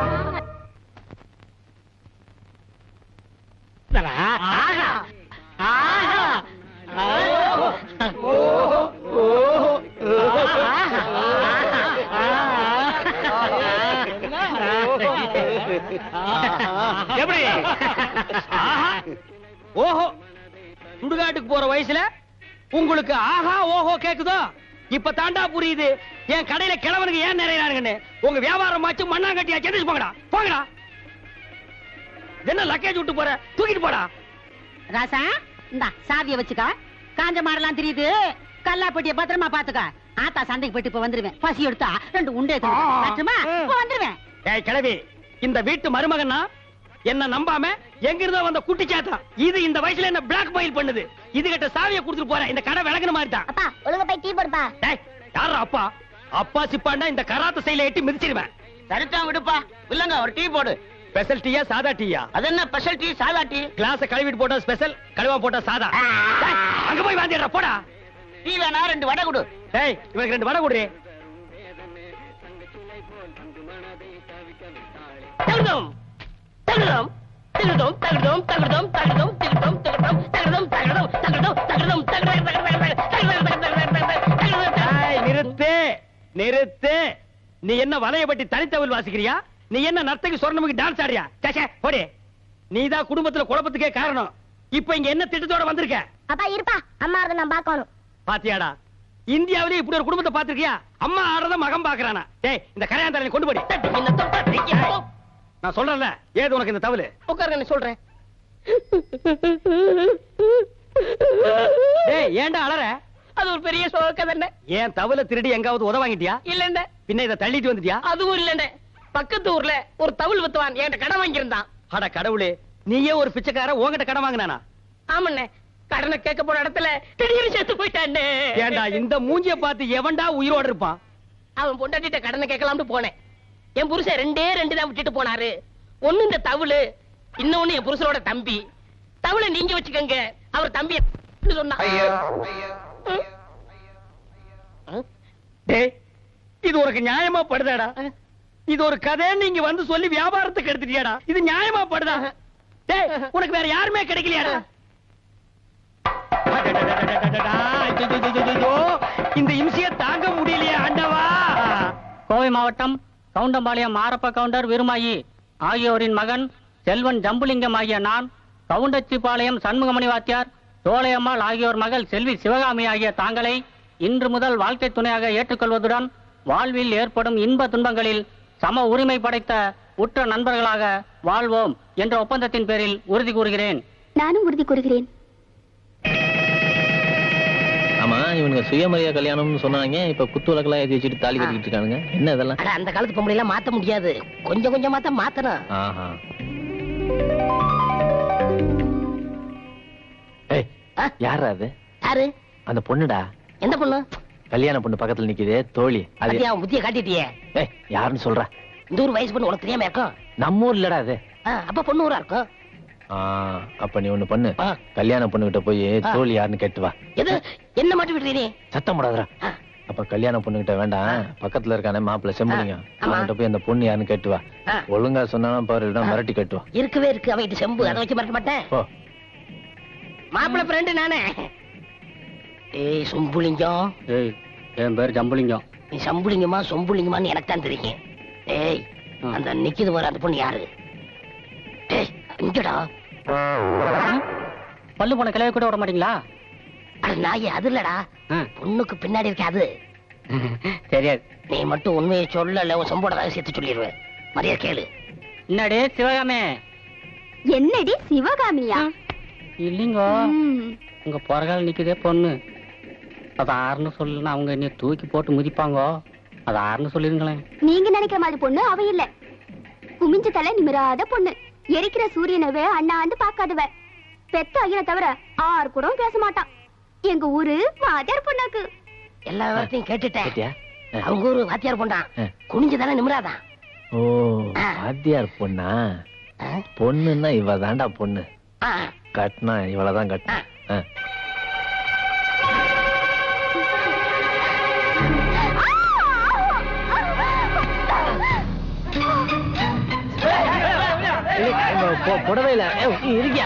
எப்படி? ஓஹோ, சுடுகாட்டுக்கு போற வயசுல உங்களுக்கு ஆஹா ஓஹோ கேக்குதோ? இப்ப தாண்டா புரியுது என் கடையில கிழவனுக்கு ஏன் நிறையறானுங்கன்னு. உங்க வியாபாரம் ஆச்சு மண்ணாங்கட்டியா செஞ்சு போங்கடா போங்கடா. என்ன லக்கேஜ் விட்டு போற, தூக்கிட்டு போடா. ராசா, இந்தா சாவிய வச்சுக்க. காஞ்ச மாடெல்லாம் தெரியுது, கல்லாப்பட்டிய பத்திரமா பாத்துக்க. ஆத்தா சண்டைக்கு போயிட்டு இப்ப வந்துருவேன். பசி எடுத்தா 2 உண்டை தட்டுமா வந்துருவேன். ஏய் கிழவி, இந்த வீட்டு மருமகன்னா என்ன நம்பாம எங்கிருந்தோ வந்த குட்டி சாத்தா. இது இந்த வயசுல என்ன பிளாக் மெயில் பண்ணுது. இது கிட்ட சாவியை கொடுத்துட்டு போறேன். இந்த கடை விளக்குன மாதிரி தான். அப்பா ஒழுங்கா போய் டீ போடுப்பா. டேய் யாரா அப்பா? அப்பா சிப்பாண்டா இந்த கராத்த சைல எட்டி மிதிச்சிடுவேன். சரிட்டா விடுப்பா. இல்லங்க ஒரு டீ போடு. ஸ்பெஷல் டீயா சாதா டீயா? அது என்ன ஸ்பெஷல் டீ சாதா டீ? கிளாஸ் கழுவிட்டு போட்டா ஸ்பெஷல், கழுவா போட்டா சாதா. டேய், அங்க போய் வாந்திடா போடா. டீ வேணா 2 வடை கொடு. டேய் இவனுக்கு 2 வடை குடுறே. தகுதம் தகுதம் தகுதம் தகுதம் தகுதம் தகுதம் தகுதம் தகுதம் தகுதம் தகுதம் தகுதம் தகுதம். நிறுத்து நிறுத்து. நீ என்ன வலையபட்டி தனித்தவில் வாசிக்கிறியா? நீ என்ன நர்த்தகி சொர்ணமுக்கு டான்ஸ் ஆடியா? சேச்சே போடி. நீதான் குடும்பத்துல குழப்பத்துக்கே காரணம். இப்ப இங்க என்ன திட்டத்தோட வந்திருக்க? அப்பா இருப்பா, அம்மா அதை நான் பார்க்கணும். பாத்தியாடா, இந்தியாவிலே இப்படி ஒரு குடும்பத்தை பாத்திருக்கியா? அம்மா ஆடுறத மகன் பாக்குறானா? டேய் இந்த கரையாந்தரனை கொண்டு போடி. நான் சொல்றேன்ல, ஏது உனக்கு இந்த தவளு? உட்காருங்க சொல்றேன். டேய் ஏன்டா அலற? அது ஒரு பெரிய சோக தானே. ஏன் தவளை திருடி எங்காவது உத வாங்கிட்டியா? இல்லண்ட. பின்ன இத தள்ளிட்டு வந்துட்டியா? அதுவும் இல்லண்ட. பக்கத்து ஊர்ல ஒரு தவுள் வித்துவான், என்கிட்ட கடன் வாங்கியிருந்தான். அட கடவுளே, நீயே ஒரு பிச்சைக்கார உன்கிட்ட கடன் வாங்கினானா? ஆமண்ணே, கடனை கேட்க போன இடத்துல திடீர்னு செத்து போயிட்டானே. ஏண்டா இந்த மூஞ்சிய பார்த்து எவன்டா உயிரோட இருப்பான்? அவன் பொண்டாட்டிட்ட கடனை கேட்கலாம்னு போனேன். என் புருஷன் 2 தான் விட்டுட்டு போனாரு. ஒண்ணு இந்த தவுளு, இன்னொன்னு என் புருஷனோட தம்பி. தவுளை நீங்க வச்சுக்கங்க, அவர் தம்பி சொன்னா. டேய் இது உனக்கு நியாயமா படுதாடா? இது ஒரு கதை நீங்க வந்து சொல்லி வியாபாரத்துக்கு எடுத்துட்டியாடா? இது நியாயமா படுதா? டேய் உனக்கு வேற யாருமே கிடைக்கலையாடா? இந்த இம்சைய தாங்க முடியலையே ஆண்டவா. கோவை மாவட்டம் கவுண்டம்பாளையம் மாரப்ப கவுண்டர் விருமாயி ஆகியோரின் மகன் செல்வன் ஜம்புலிங்கம் ஆகிய நான், கவுண்டச்சிபாளையம் சண்முகமணி வாத்தியார், தோளையம்மாள் ஆகியோர் மகள் செல்வி சிவகாமி ஆகிய தாங்களை இன்று முதல் வாழ்க்கை துணையாக ஏற்றுக்கொள்வதுடன் வாழ்வில் ஏற்படும் இன்ப துன்பங்களில் சம உரிமை படைத்த உற்ற நண்பர்களாக வாழ்வோம் என்ற ஒப்பந்தத்தின் பேரில் உறுதி கூறுகிறேன். நானும் உறுதி கூறுகிறேன். ஆமா, இவனுங்க சுயமரியா கல்யாணம்னு சொன்னாங்க. இப்ப குத்து விளக்கெல்லாம் ஏத்தி வச்சுட்டு தாலி கட்டிட்டு இருக்கானுங்க. என்ன இதெல்லாம்? அட, அந்த காலத்து பொம்பளை எல்லாம் மாத்த முடியாது, கொஞ்சம் கொஞ்சமா தான் மாத்தணும். ஆஹா. ஏய், யாரா அது? யாரு? அந்த பொண்ணுடா. எந்த பொண்ணு? கல்யாண பொண்ணு பக்கத்துல நிக்குதே, தோழி. அது அது அவன் புத்திய காட்டிட்டியே. ஏய், யாருன்னு சொல்ற? இந்த ஊர் வயசு பொண்ணு உனக்கு தெரியாம இருக்கும். நம்ம ஊர் இல்லடா அது. அப்ப பொண்ணு ஊரா இருக்கும். அப்ப நீ ஒண்ணு பண்ணு, கல்யாண பொண்ணு கிட்ட போய் தோழி யாருன்னு கேட்டு வா. எது? என்ன மாட்டி விட்டுறீ? சத்தம் போடாதடா. அப்ப கல்யாண பொண்ணு கிட்ட வேண்டாம், பக்கத்துல இருக்கானே மாப்பிள்ள செம்புலிங்க, அவன்கிட்ட போய் அந்த பொண்ணு யாருன்னு கேட்டு வா. ஒழுங்கா சொன்னாலும் பாரு, மிரட்டி கேட்டு வா. இருக்கவே இருக்கு அவங்கிட்ட செம்பு, அதை வச்சு மிரட்ட மாட்டேன். மாப்பிள்ள ஃப்ரெண்டு நானே. ஏய் சொம்புலிங்கம். ஏய், என் பேர் ஜம்புலிங்கம். நீ சம்புலிங்கமா சொம்புலிங்கமான்னு எனக்கு தான் தெரியும். ஏய், அந்த நிக்கிது வர அந்த பொண்ணு யாரு? ஏய், இங்கடா. பல்லு போன கிளவி கூட விட மாட்டீங்களா? அது நாயே, அது இல்லடா, பொண்ணுக்கு பின்னாடி இருக்க அது. தெரியாது. நீ மட்டும் உண்மையை சொல்லல, உன் சொம்போட ரகசியத்தை சொல்லிடுவேன். மரியாதை கேளு. என்னடே சிவகாமே? என்னடி சிவகாமியா? இல்லைங்க, உங்க பொறகால நிக்குதே பொண்ணு. அது ஆறுன்னு சொல்லணும், அவங்க என்ன தூக்கி போட்டு மிதிப்பாங்க. அது ஆறுன்னு சொல்லிருங்களேன். நீங்க நினைக்கிற மாதிரி பொண்ணு அவ இல்ல. குமிஞ்ச தலை நிமிராத பொண்ணு. எரிக்கிற சூரியனவே அண்ணாந்து பாக்காதவ. பெத்த ஐயனை தவிர ஆறு கூட பேச மாட்டான். எங்க ஊரு வாத்தியார் பொண்ணாக்கு. எல்லா விவரத்தையும் கேட்டுட்டேன். அவங்க ஊரு வாத்தியார் பொண்ணான். குனிஞ்ச தலை நிமிராதான். ஓ, வாத்தியார் பொண்ணா? பொண்ணுன்னா இவ தாண்டா பொண்ணு. கட்டினா இவளதான் கட்டினா. புடவையில இருக்கியா?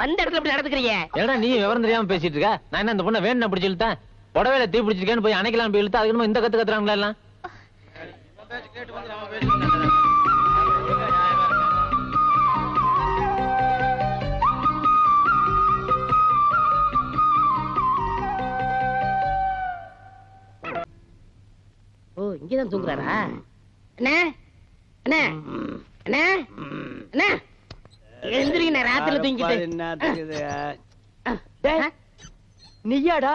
வந்த இடத்துல எப்படி நடந்துக்கிறீங்க? ஏடா நீ விவரம் தெரியாம பேசிட்டு இருக்க? நான் என்ன இந்த பொண்ணை வேணும் பிடிச்சு இழுத்தேன்? புடவையில தீ பிடிச்சிருக்கேன்னு போய் அணைக்கலாம் போய் இழுத்தா, அதுக்கு இந்த கத்து கத்துறாங்களா எல்லாம்? ஓ, இங்கதான் தூங்குறாரா? அண்ணே, அண்ணே, அண்ணே, அண்ணே, எழுந்திருங்க, ராத்திரில தூங்கிட்டு. நீயாடா?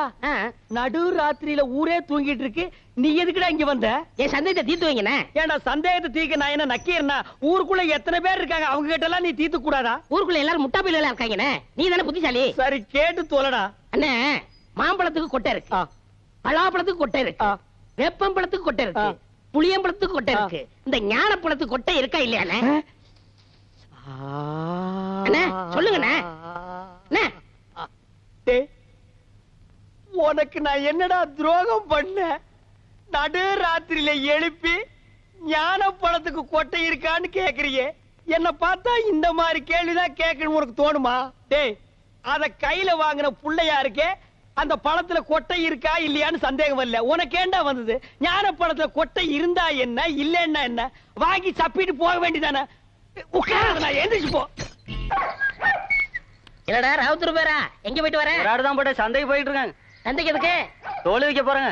நடு ராத்திரியில ஊரே தூங்கிட்டு இருக்கு, நீ எதுக்குடா இங்க வந்த? என் சந்தேகத்தை தீர்த்து வைங்கண்ணே. ஏன்டா சந்தேகத்தை தீர்க்க நான் என்ன நக்கீரனா? ஊருக்குள்ள எத்தனை பேர் இருக்காங்க, அவங்க கிட்ட எல்லாம் நீ தீர்த்து கூடாதா? ஊருக்குள்ள எல்லாரும் முட்டா பையில இருக்காங்கண்ணே. நீ தானே புத்திசாலி. சரி, கேட்டு தோலடா. அண்ணே, மாம்பழத்துக்கு கொட்டை இருக்கு, பலாப்பழத்துக்கு கொட்டை இருக்கு, வேப்பம்பழத்துக்கு கொட்டை இருக்கு, புளியம்பழத்துக்கு கொட்டை இருக்கு. இந்த ஞானப்பழத்துக்கு கொட்டை இருக்கா இல்லையாண்ணே? அண்ணே சொல்லுங்கண்ணே. உனக்கு நான் என்னடா துரோகம் பண்ண? நடு ராத்திரியில எழுப்பி ஞான பழத்துக்கு கொட்டை இருக்கான்னு கேக்குறியே, என்ன பார்த்தா இந்த மாதிரி கேள்விதான் கேட்கணும் உனக்கு தோணுமா? டேய், அத கையில வாங்கின புள்ளையா இருக்கே, அந்த பழத்துல கொட்டை இருக்கா இல்லையான்னு சந்தேகம் வரல. உனக்கு ஏண்டா வந்தது? ஞான பழத்துல கொட்டை இருந்தா என்ன, இல்லன்னா என்ன, வாங்கி சப்பிட்டு போக வேண்டியதானே? உட்கார, நான் எந்திரிச்சு போ. என்னடா ராவுத்தூர் பேரா? எங்க போயிட்டு வர? தான் போட்டு சந்தைக்கு போயிட்டு இருக்காங்க. சந்தைக்கு எதுக்கு? தோல் வைக்க போறாங்க.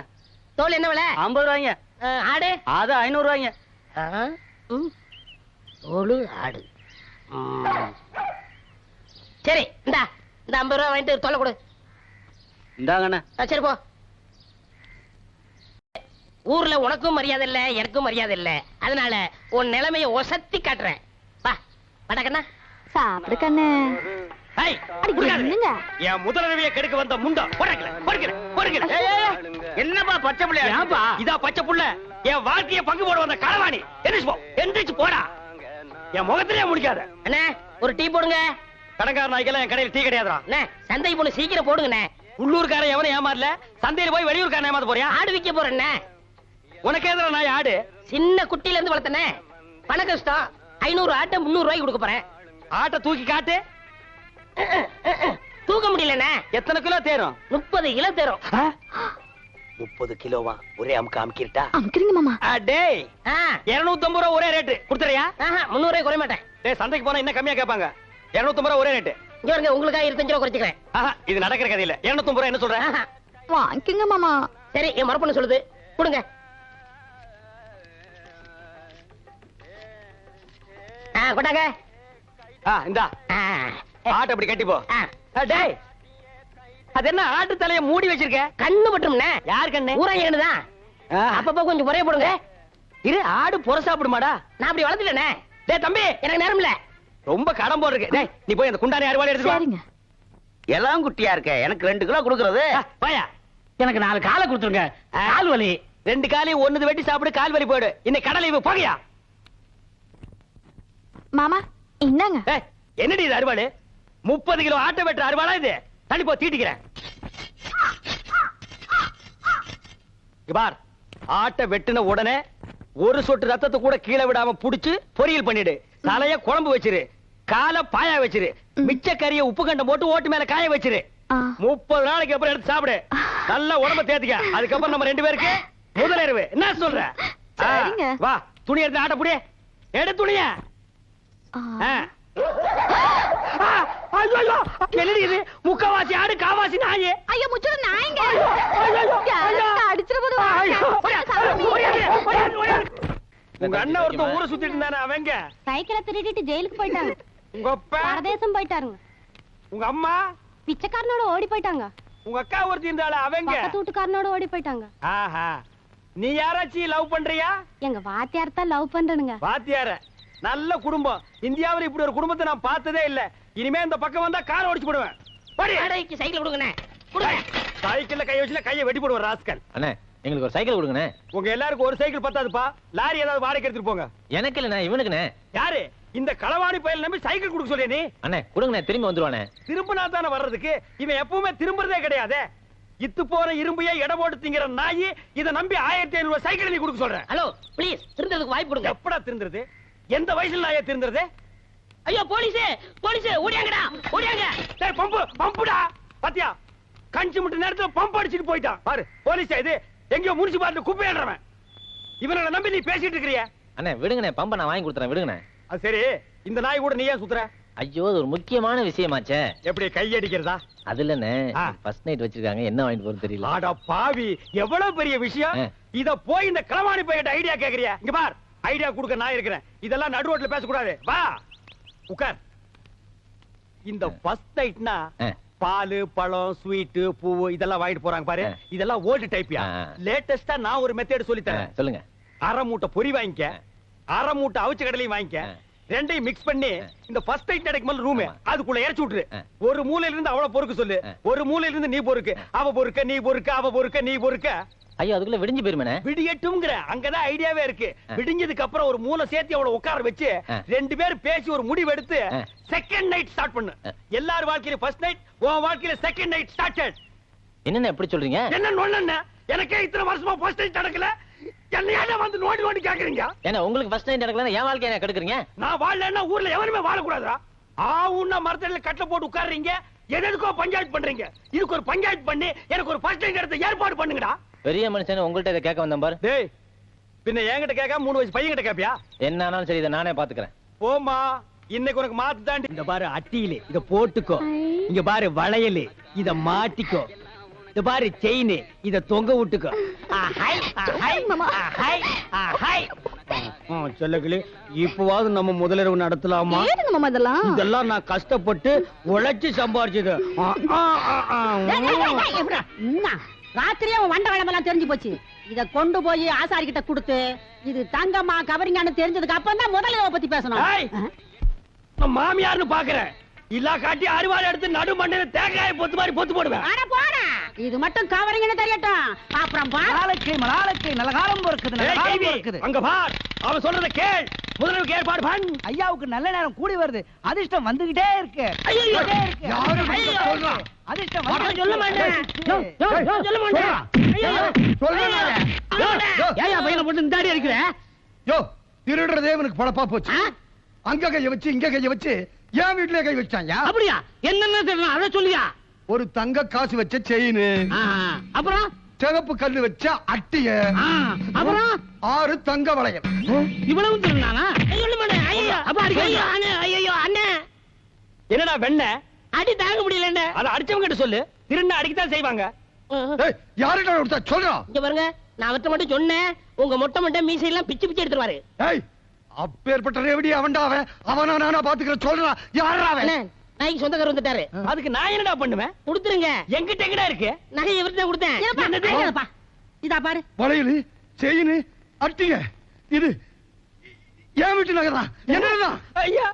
தோல் என்ன விலை? 50 ரூபாய்ங்க. ஆடு? அது 500 ரூபாய்ங்க. தோல் ஆடு. சரி, இந்த 50 ரூபாய் வாங்கிட்டு தோலை கொடு. இந்தாங்கண்ணா. சரி போ. ஊர்ல உனக்கும் மரியாதை இல்ல, எனக்கும் மரியாதை இல்ல. அதனால உன் நிலைமையை ஒசத்தி காட்டுறேன். வா வடக்கண்ணா. சாப்பிடு கண்ணு. என் முதலரவியை கெடுக்க வந்த முண்டா. என்னப்பா பச்சை புள்ளையா? இதா பச்சை புள்ள. என் வாழ்க்கையை பங்கு போட வந்த களவாணி. எந்திரிச்சு போடா. என் முகத்திலே முடிக்காத. அண்ணா, ஒரு டீ போடுங்க. கடங்கார நாய்க்கெல்லாம் என் கடையில் டீ கிடையாதுடா. சந்தை பொண்ணு சீக்கிரம் போடுங்கண்ணே. உள்ளூர்காரன் எவனும் ஏமாறல, சந்தையில போய் வெளியூர்காரன் ஏமாத்த போறியா? ஆடு விக்க போறேன்னே. உனக்கு எதிர நான் ஆடு சின்ன குட்டில இருந்து வளர்த்தனே. பண கஷ்டம். 500 ஆட்டை 300 ரூபாய்க்கு கொடுக்க போறேன். ஆட்டை தூக்கி காட்டு. தூக்க முடியலண்ணே. எத்தனை கிலோ தேரும்? 30 கிலோ தேரும். 30 கிலோவா? ஒரே அமுக்கு அமுக்கிட்டா? அமுக்குறீங்க மாமா. டேய் 250 ரூபா ஒரே ரேட்டு கொடுத்துறியா? 300 ரூபாய் குறைய மாட்டேன். டேய் சந்தைக்கு போனா இன்னும் கம்மியா கேட்பாங்க. 250 ரூபா ஒரே ரேட்டு. இங்க பாருங்க, உங்களுக்காக 25 ரூபா குறைச்சிக்கிறேன். இது நடக்கிற கதை இல்ல. 250 ரூபா என்ன சொல்ற? வாங்கிக்கங்க மாமா. சரி, என் மரப்பொண்ணு சொல்லுது, கொடுங்க. கொண்டாங்க. இந்தா ஆட்டை அப்படி கட்டி போ. டேய் அது என்ன ஆட்டு தலைய மூடி வச்சிருக்க? கண்ணு பட்டும்ண்ணே. யார் கண்ணு? ஊராங்க தான். அப்பப்ப கொஞ்சம் முறைய போடுங்க. இரு, ஆடு புற சாப்பிடுமாடா? நான் அப்படி வளர்த்துட்டேனே. டேய் தம்பி, எனக்கு நேரம் இல்ல. ரொம்ப கடன் போல் இருக்கு. டேய் நீ போய் அந்த குண்டானி அறுவாளை எடுத்து வா. சரிங்க. எல்லாம் குட்டியா இருக்க, எனக்கு 2 கிலோ கொடுக்கறது. வாயா. எனக்கு 4 காலை கொடுத்துருங்க. கால் வலி. 2 காலையும் ஒண்ணுது வெட்டி சாப்பிடு, கால் வலி போயிடு. இன்னைக்கு கடலை இவ போகையா? மாமா இந்தாங்க. என்னடி இது அறுவாளு? 30 கிலோ ஆட்டை வெட்டுற அறுவாளா இது? தள்ளி போ, தீட்டிக்கிறேன். பார், ஆட்டை வெட்டின உடனே ஒரு சொட்டு ரத்தத்தை கூட கீழே விடாம புடிச்சு பொரியல் பண்ணிடு. தலைய குழம்பு வச்சிரு, காலை பாயா வச்சிரு, மிச்ச கறிய உப்பு கண்டம் போட்டு ஓட்டு மேல காய வச்சிரு. 30 நாளைக்கு அப்புறம் எடுத்து சாப்பிடு. நல்லா உடம்ப தேத்திக்க. அதுக்கப்புறம் நம்ம 2 பேருக்கு முதலிரவு. என்ன சொல்ற? வா, துணி எடுத்து ஆட்ட புடி. எடு துணிய. என்னடி இது? முக்கவாசி ஆடு, காவாசி நாயே. ஐயோ முச்சுட நாயங்க. உங்க அண்ணன் ஒருத்தன் ஊரை சுத்திட்டு இருந்தானே, அவங்க சைக்கிளை திருடிட்டு ஜெயிலுக்கு போயிட்டாங்க. உங்க அப்பா பரதேசம் போயிட்டாருங்க. உங்க அம்மா பிச்சைக்காரனோட ஓடி போயிட்டாங்க. உங்க அக்கா ஒருத்தி இருந்தால, அவங்க பக்கத்து வீட்டுக்காரனோட ஓடி போயிட்டாங்க. ஆஹா, நீ யாராச்சும் லவ் பண்றியா? எங்க வாத்தியார் தான் லவ் பண்றனுங்க. வாத்தியார? நல்ல குடும்பம். இந்தியாவில் இப்படி ஒரு குடும்பத்தை நான் பார்த்ததே இல்ல. இனிமே இந்த பக்கம் வந்தா காரை ஓடிச்சு போடுவேன். வாடகைக்கு சைக்கிள் கொடுங்கண்ணே. கொடுங்க. சைக்கிள்ல கை வச்சுல கையை வெட்டி போடுவார் ராஸ்கல். அண்ணே, எங்களுக்கு ஒரு சைக்கிள் கொடுங்கண்ணே. உங்க எல்லாருக்கும் ஒரு சைக்கிள் பத்தாதுப்பா. லாரி ஏதாவது வாடகை எடுத்துட்டு போங்க. எனக்கு இல்லண்ணே, இவனுக்குண்ணே. யாரு இந்த களவாணி பயல் நம்பி சைக்கிள் கொடுக்க சொல்லிய நீ? அண்ணே கொடுங்கண்ணே, திரும்பி வந்துருவானே. திரும்பினா தானே வர்றதுக்கு. இவன் எப்பவுமே திரும்புறதே கிடையாது. இத்து போற இரும்பையே எடை போட்டு திங்கிற நாயி இதை நம்பி 1500 ரூபாய் சைக்கிள் நீ கொடுக்க சொல்ற. ஹலோ ப்ளீஸ், திருந்ததுக்கு வாய்ப்பு கொடுங்க. எப்படா திருந்துறது? எந்த வயசுல நாயே திருந்துறது? ஐயோ போலீஸ், போலீஸ் ஓடியாங்கடா, ஓடியாங்க. டேய் பம்பு, பம்புடா. பாத்தியா, கஞ்சி முட்டு நேரத்துல பம்ப் அடிச்சிட்டு போயிட்டான் பாரு. போலீஸ் இது எங்கயோ முனிசிபாலிட்டி குப்பையாடுறவன். இவனை நம்பி நீ பேசிட்டு இருக்கறியா? அண்ணே விடுங்கண்ணே, பம்ப நான் வாங்கி கொடுத்துறேன், விடுங்கண்ணே. அது சரி, இந்த நாய் கூட நீ ஏன் சுத்துற? ஐயோ, அது ஒரு முக்கியமான விஷயமாச்சே. எப்படி கை அடிக்கிறதா? அது இல்லண்ணே, ஃபர்ஸ்ட் நைட் வச்சிருக்காங்க, என்ன வாங்கிட்டு போறது தெரியல. ஆடா பாவி, எவ்வளவு பெரிய விஷயம். இத போய் இந்த களவாணி பையட்ட ஐடியா கேக்குறியா? இங்க பார், ஐடியா கொடுக்க நான் இருக்கிறேன். இதெல்லாம் நடு ரோட்ல பேசக்கூடாது. வா உட்கார். இந்த ஃபர்ஸ்ட் நைட்னா பால், பழம், ஸ்வீட், பூ இதெல்லாம் வாங்கிட்டு போறாங்க பாரு. இதெல்லாம் ஓல்டு டைப்யா. லேட்டஸ்டா நான் ஒரு மெத்தட் சொல்லி தரேன். சொல்லுங்க. அரை மூட்டை பொரி வாங்கிக்க, அரை மூட்டை அவிச்ச கடலையும் வாங்கிக்க. ரெண்டையும் மிக்ஸ் பண்ணி இந்த ஃபர்ஸ்ட் நைட் நடக்கும் ரூம் அதுக்குள்ள இறச்சி விட்டுரு. ஒரு மூலையில இருந்து அவள பொறுக்க சொல்லு, ஒரு மூலையில இருந்து நீ பொறுக்கு. அவ பொறுக்க, நீ பொறுக்க, அவ பொறுக்க, நீ பொறுக்க. ஐயோ, அதுக்குள்ள விடிஞ்சு போயிருமே. விடியட்டும்ங்கற அங்கதான் ஐடியாவே இருக்கு. விடிஞ்சதுக்கு அப்புறம் ஒரு மூளை சேர்த்து அவளை உட்கார வச்சு 2 பேரும் பேசி ஒரு முடிவு எடுத்து செகண்ட் நைட் ஸ்டார்ட் பண்ணு. எல்லார் வாழ்க்கையில ஃபர்ஸ்ட் நைட், உன் வாழ்க்கையில செகண்ட் நைட் ஸ்டார்டட். என்னென்ன எப்படி சொல்றீங்க? என்ன நொண்ணே? எனக்கே இத்தனை வருஷமா ஃபர்ஸ்ட் நைட் நடக்கல. என்னையால வந்து நோண்டி நோண்டி கேக்குறீங்க? ஏன்னா உங்களுக்கு ஃபர்ஸ்ட் நைட் நடக்கலன்னா என் வாழ்க்கைய என்ன கெடுக்குறீங்க? நான் வாழலன்னா ஊர்ல எவனுமே வாழக்கூடாதா? ஆவுன்னா மரத்தடியில கட்டை போட்டு உட்கார்றீங்க, எதுக்கோ பஞ்சாயத்து பண்றீங்க. இதுக்கு ஒரு பஞ்சாயத்து பண்ணி எனக்கு ஒரு ஃபர்ஸ்ட் நைட் எடுத்து ஏற்பாடு பண்ணுங்கடா. பெரிய மனுஷன் உங்கள்ட்ட இதை கேட்க வந்தேன் பாரு. டேய், பின்ன என்கிட்ட கேட்காம 3 வயசு பையன் கிட்ட கேப்பியா? என்ன ஆனாலும் சரி, இதை நானே பாத்துக்கிறேன். போமா, இன்னைக்கு உனக்கு மாத்து தாண்டி. இந்த பாரு அட்டியில இத போட்டுக்கோ. இங்க பாரு வளையல், இத மாட்டிக்கோ. இந்த பாரு செயின், இத தொங்க விட்டுக்கோ. சொல்லகளே, இப்பவாவது நம்ம முதலிரவு நடத்தலாமா? இதெல்லாம் நான் கஷ்டப்பட்டு உழைச்சு சம்பாரிச்சது. ராத்திரியே வண்ட வளமெல்லாம் தெரிஞ்சு போச்சு. இத கொண்டு போய் ஆசாரி கிட்ட கொடுத்து இது தங்கம்மா கவரிங்கான்னு தெரிஞ்சதுக்கு அப்புறம் தான் முதலிரவை பத்தி பேசணும். மாமியார்னு பாக்குறேன். இல்லா காட்டி அறுவாள் எடுத்து நடு மண்ணில தேங்காய பொத்து மாதிரி பொத்து போடுவேன். இது மட்டும் கவரிங்கன்னு தெரியட்டும். அப்புறம் நாளைக்கு நல்ல காலம் பொறுக்குது. அங்க பார், அவன் சொல்றத கேள். முதல்வர் ஏற்பாடு பண்ண. ஐயாவுக்கு நல்ல நேரம் கூடி வருது. அதிர்ஷ்டம் வந்துகிட்டே இருக்கு. சொல்றா அதிர்ஷ்டம் சொல்ல மாட்டேன் சொல்ல மாட்டேன் ஏயா பையனை போட்டு இந்த அடி அடிக்கிற? யோ திருடுறதே இவனுக்கு பொழப்பா போச்சு. அங்க கைய வச்சு இங்க கைய வச்சு என் வீட்டுல கை வச்சாயா? அப்படியா? என்னென்ன தெரியல அதை சொல்லியா? ஒரு தங்க காசு வச்ச செயின், அப்புறம் சிவப்பு கல்லு வச்ச அட்டிய, அப்புறம் 6 தங்க வளையல். இவ்வளவு திருநானா? சொல்ல மாட்டேன். ஐயோ ஐயோ அண்ணே என்னடா வெண்ண அடி தாங்க முடியல என்ன? அத அடிச்சவங்க கிட்ட சொல்லு. திருண்ண அடிக்கத்தான் செய்வாங்க. யாருடா கொடுத்தா சொல்றா? இங்க பாருங்க, நான் அவர்ட்ட மட்டும் சொன்னேன், உங்க மொட்டை மொட்டை மீசை எல்லாம் பிச்சு பிச்சு எடுத்துருவாரு. ஏய் அப்பேற்பட்ட ரேவடி அவன்டா அவன். அவனா நானா பாத்துக்கிற சொல்றா. யாரா அவன்? நாய்க்கு சொந்தக்காரர் வந்துட்டாரு. அதுக்கு நான் என்னடா பண்ணுவேன்? கொடுத்துருங்க. எங்கிட்ட எங்கடா இருக்கு? நகை இவர்கிட்ட கொடுத்தேன். என்னப்பா? இதா பாரு. வளையல், செயின், அட்டிய, இது என் வீட்டு நகை தான். என்னடா ஐயா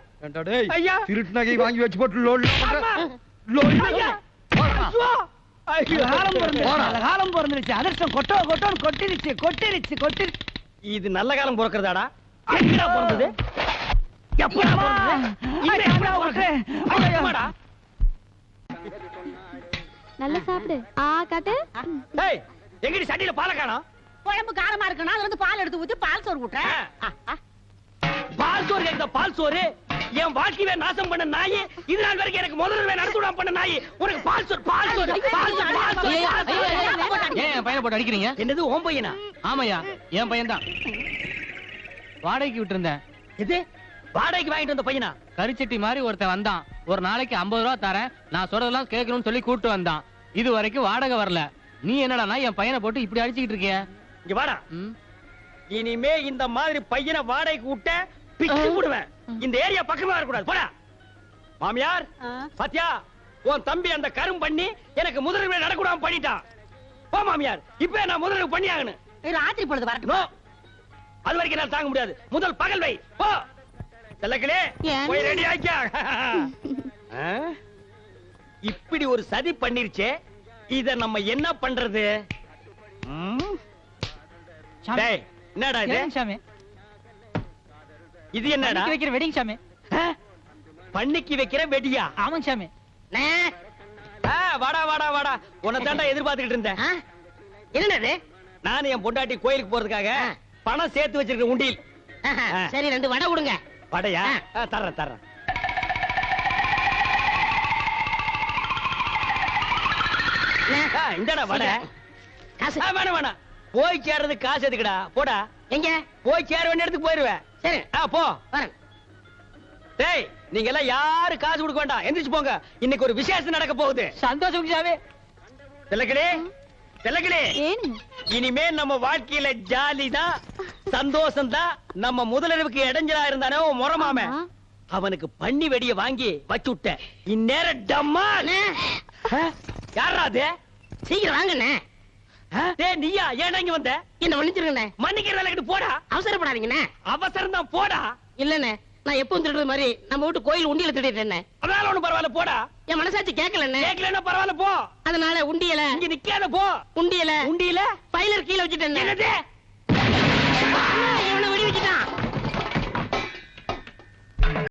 ஐயா திருட்டு நகை வாங்கி வச்சு போட்டு லோல் ஐயா காலம் பிறந்துருச்சு. அதிர்ஷ்டம் கொட்டோன்னு கொட்டிருச்சு. இது நல்ல காலம் பிறக்கிறதாடா? எப்படா பிறந்தது? எப்படா பிறந்தது? நல்லா சாப்பிடு. காட்டு. டேய் எங்கடி சட்டியில பாலை காணோம்? குழம்பு காரமா இருக்குன்னா அதுல இருந்து பால் எடுத்து ஊத்தி பால் சோறு ஊட்டுறேன். பால் சோறு கேக்குதா? பால் சோறு என் வாழ்க்கையை நாசம் பண்ண நாய். இது நாள் வரைக்கும் எனக்கு முதல்ல நடத்துடாம பண்ண நாய். உனக்கு பால் சோறு. ஏன் என் பையனை போட்டு அடிக்கிறீங்க? என்னது ஓம் பையனா? ஆமாயா, என் பையன் தான். வாடகைக்கு விட்டு இருந்தேன். இது வாடகைக்கு வாங்கிட்டு வந்த பையனா? கரிச்சட்டி மாதிரி ஒருத்தன் வந்தான். ஒரு நாளைக்கு 50 ரூபா தரேன், நான் சொல்றதெல்லாம் கேட்கணும்னு சொல்லி கூட்டு வந்தான். இது வரைக்கும் வாடகை வரல. நீ என்னடா என் பையனை போட்டு இப்படி அடிச்சுக்கிட்டு இருக்கிய? இங்க வாடா. இனிமே இந்த மாதிரி பையனை வாடகைக்கு விட்ட பிச்சு விடுவேன். இந்த ஏரியா பக்கமா வரக்கூடாது. போடா. மாமியார் பாத்தியா, உன் தம்பி அந்த கரும் பண்ணி எனக்கு முதல்ல நடக்கூடாம பண்ணிட்டான். போ மாமியார், இப்ப நான் முதல்ல பண்ணி ஆகணும். ராத்திரி பொழுது வரட்டும். அது வரைக்கும் நான் தாங்க முடியாது. முதல் பகல் வை. போ செல்லக்கிளே, போய் ரெடி ஆக்கியா. இப்படி ஒரு சதி பண்ணிருச்சே, இத நம்ம என்ன பண்றது? என்னடா இது? இது என்னடா? வைக்கிற வெட்டிங் சாமி. பண்ணிக்கு வைக்கிற வெடியா? ஆமாங்க சாமி. வாடா. உன்னை தாண்டா எதிர்பார்த்துக்கிட்டு இருந்தேன். என்னது? நானும் என் பொண்டாட்டி கோயிலுக்கு போறதுக்காக பணம் சேர்த்து வச்சிருக்க உண்டியில். சரி, 2 வடை கொடுங்க. வடையா? தர்றேன். இந்தடா வடை. காசு வேணாம். போய் சேர்றது காசு எதுக்குடா? போடா. எங்க போய் சேர வேண்டிய இடத்துக்கு போயிருவேன். சரி போ. வரேன். டேய் நீங்க எல்லாம் யாரு காசு கொடுக்க வேண்டாம். எந்திரிச்சு போங்க. இன்னைக்கு ஒரு விசேஷம் நடக்க போகுது. சந்தோஷம் சாமி. செல்லக்கிளே, இனிமே நம்ம வாழ்க்கையில ஜாலி தான், சந்தோஷம் தான். நம்ம முதலிரவுக்கு இடைஞ்சலா இருந்தானே முறமாம, அவனுக்கு பண்ணி வெடிய வாங்கி வச்சு விட்டேன். இந்நேரம் டம்மா. யாரா அது? சீக்கிரம் வாங்கண்ணே. நீயா? ஏன் இங்க வந்த? என்ன மன்னிச்சிருங்கண்ணே. மன்னிக்கிற வேலைக்கு போடா. அவசரப்படாதீங்கண்ணே. அவசரம் தான், போடா. இல்லண்ணே, நான் எப்பவும் திருடுற மாதிரி நம்ம வீட்டு கோயில் உண்டியல திருடிட்டேன். அதனால ஒண்ணும் பரவாயில்ல, போடா. என் மனசாட்சி கேட்கலண்ணே. கேட்கலன்னா பரவாயில்ல, போ. அதனால உண்டியல இங்க நிக்காத, போ. உண்டியல உண்டியல பைலர் கீழே வச்சுட்டேன். என்னது? இவனை வெடி வச்சுட்டான்.